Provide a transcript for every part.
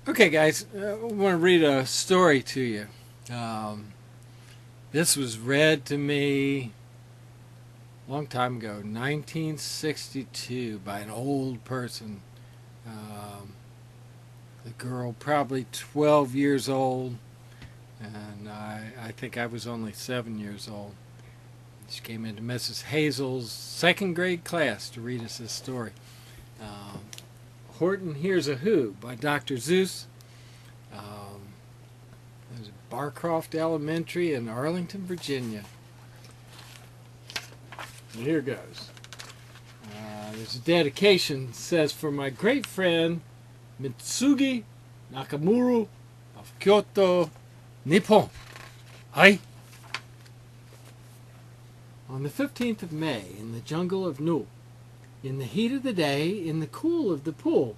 Okay, guys, I want to read a story to you. Um, this was read to me a long time ago, 1962, by an old person. Um, the girl probably 12 years old, and I think I was only 7 years old. She came into Mrs. Hazel's second grade class to read us this story. Um, Horton Hears a Who by Dr. Zeus. It was at Barcroft Elementary in Arlington, Virginia. And here goes. There's a dedication. It says, for my great friend Mitsugi Nakamura of Kyoto, Nippon. Hi. On the 15th of May, in the jungle of Nu, in the heat of the day, in the cool of the pool,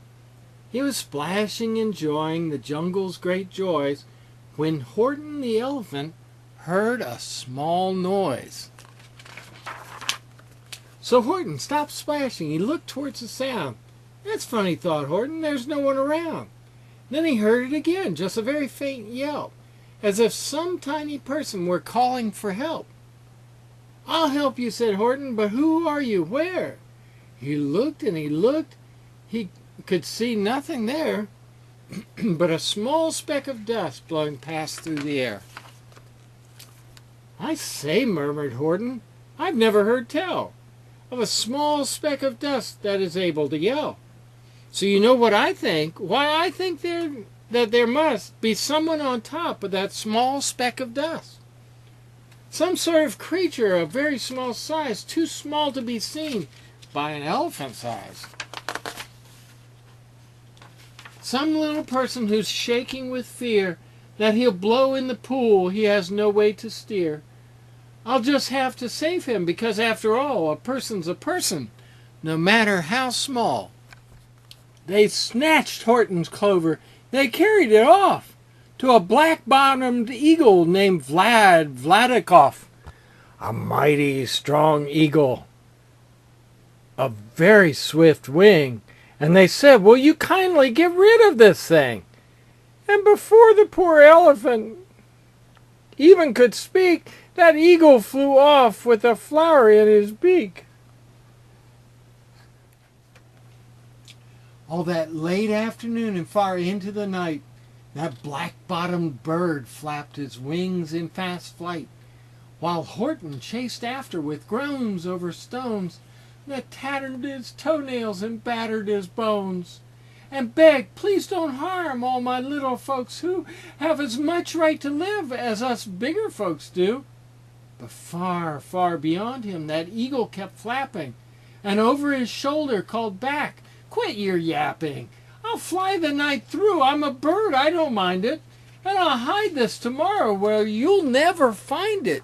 he was splashing, enjoying the jungle's great joys, when Horton the elephant heard a small noise. So Horton stopped splashing. He looked towards the sound. That's funny, thought Horton. There's no one around. Then he heard it again, just a very faint yelp, as if some tiny person were calling for help. I'll help you, said Horton, but who are you? Where? He looked and he looked. He could see nothing there but a small speck of dust blowing past through the air. I say, murmured Horton, I've never heard tell of a small speck of dust that is able to yell. So you know what I think? Why, I think that there must be someone on top of that small speck of dust. Some sort of creature of very small size, too small to be seen by an elephant's eyes. Some little person who's shaking with fear that he'll blow in the pool he has no way to steer. I'll just have to save him because, after all, a person's a person, no matter how small. They snatched Horton's clover. They carried it off to a black-bottomed eagle named Vladikov, a mighty strong eagle, a very swift wing. And they said, will you kindly get rid of this thing? And before the poor elephant even could speak, that eagle flew off with a flower in his beak. All that late afternoon and far into the night, that black-bottomed bird flapped his wings in fast flight, while Horton chased after with groans over stones that tattered his toenails and battered his bones, and begged, please don't harm all my little folks who have as much right to live as us bigger folks do. But far, far beyond him, that eagle kept flapping, and over his shoulder called back, quit your yapping. I'll fly the night through. I'm a bird. I don't mind it. And I'll hide this tomorrow where you'll never find it.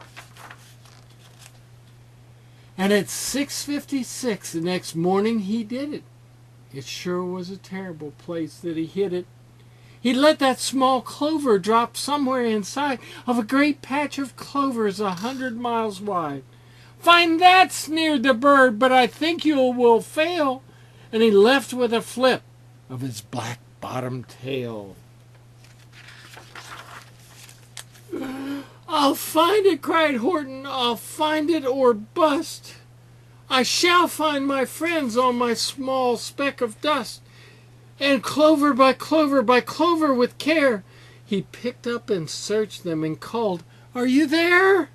And at 6:56 the next morning he did it. It sure was a terrible place that he hid it. He let that small clover drop somewhere inside of a great patch of clovers 100 miles wide. Find that, sneered the bird, but I think you will fail. And he left with a flip of his black-bottomed tail. I'll find it, cried Horton. I'll find it or bust. I shall find my friends on my small speck of dust. And clover by clover by clover with care, he picked up and searched them and called, are you there?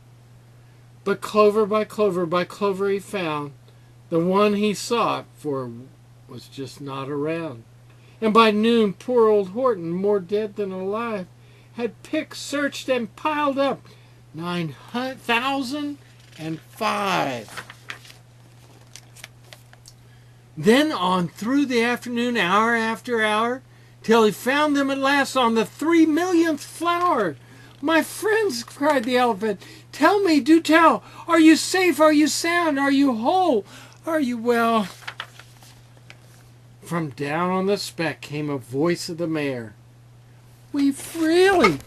But clover by clover by clover he found the one he sought for was just not around. And by noon, poor old Horton, more dead than alive, had picked, searched, and piled up 9,005. Then on through the afternoon, hour after hour, till he found them at last on the 3 millionth flower. My friends, cried the elephant, tell me, do tell, are you safe, are you sound, are you whole, are you well? From down on the speck came a voice of the mayor. We've really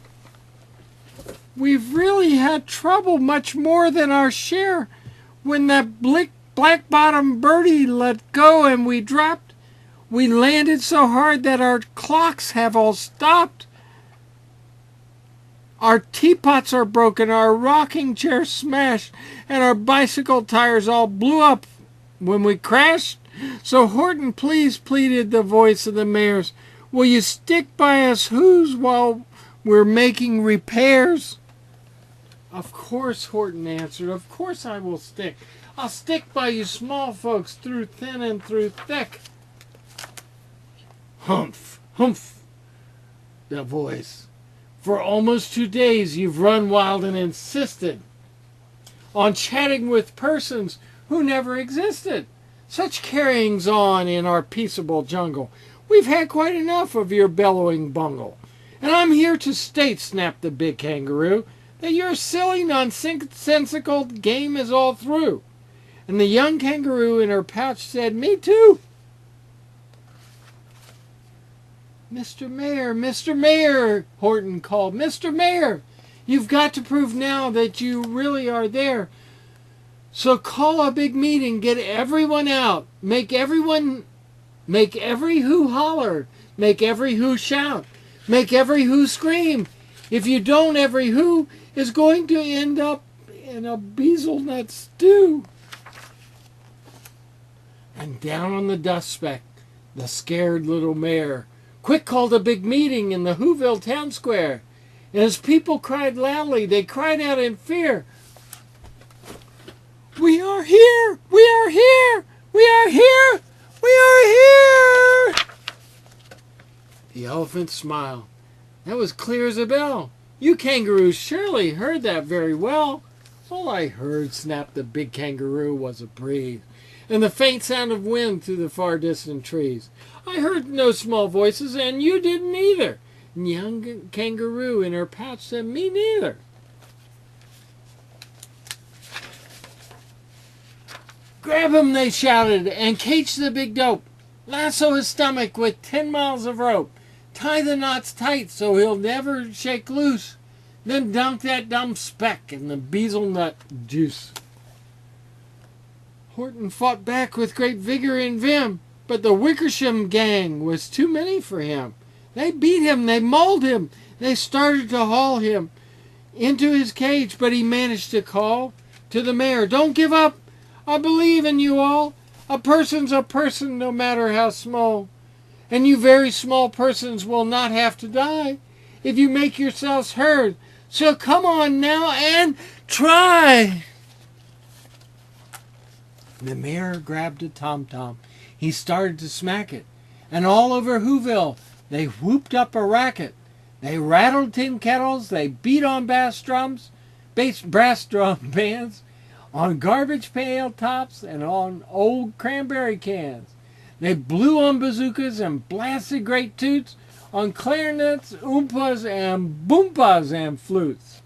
had trouble, much more than our share, when that black-bottomed birdie let go and we dropped. We landed so hard that our clocks have all stopped. Our teapots are broken, our rocking chair smashed, and our bicycle tires all blew up when we crashed. So Horton, please, pleaded the voice of the mayor's, will you stick by us Who's while we're making repairs? Of course, Horton answered, of course I will stick. I'll stick by you small folks through thin and through thick. Humph, humph, the voice. For almost 2 days you've run wild and insisted on chatting with persons who never existed. Such carryings on in our peaceable jungle. We've had quite enough of your bellowing bungle. And I'm here to state, snapped the big kangaroo, that your silly, nonsensical game is all through. And the young kangaroo in her pouch said, me too. Mr. Mayor, Horton called. Mr. Mayor, you've got to prove now that you really are there. So call a big meeting, get everyone out, make every who holler, make every who shout, make every who scream. If you don't, every who is going to end up in a bezelnut stew. And down on the dust speck, the scared little mayor quick called a big meeting in the Whoville town square. And as people cried loudly, they cried out in fear, we are here! We are here! We are here! We are here! The elephant smiled. That was clear as a bell. You kangaroos surely heard that very well. All I heard, snapped the big kangaroo, was a breeze, and the faint sound of wind through the far distant trees. I heard no small voices, and you didn't either. And young kangaroo in her pouch said, me neither. Grab him, they shouted, and cage the big dope. Lasso his stomach with 10 miles of rope. Tie the knots tight so he'll never shake loose. Then dunk that dumb speck in the bezelnut juice. Horton fought back with great vigor and vim, but the Wickersham gang was too many for him. They beat him, they mauled him, they started to haul him into his cage, but he managed to call to the mayor, don't give up, I believe in you all. A person's a person no matter how small. And you very small persons will not have to die if you make yourselves heard. So come on now and try. The mayor grabbed a tom-tom. He started to smack it. And all over Whoville, they whooped up a racket. They rattled tin kettles. They beat on brass drum bands, on garbage pail tops, and on old cranberry cans. They blew on bazookas and blasted great toots on clarinets, oompas, and boompas and flutes.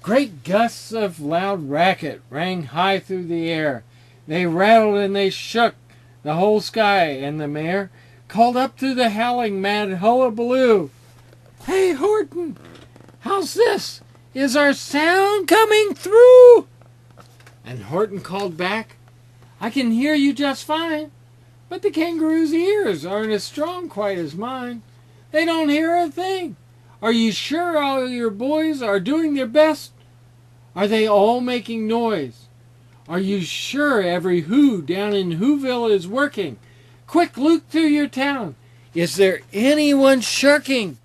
Great gusts of loud racket rang high through the air. They rattled and they shook the whole sky, and the mayor called up through the howling mad hullabaloo, hey, Horton, how's this? Is our sound coming through? And Horton called back, I can hear you just fine, but the kangaroo's ears aren't as strong quite as mine. They don't hear a thing. Are you sure all your boys are doing their best? Are they all making noise? Are you sure every who down in Whoville is working? Quick, look through your town. Is there anyone shirking?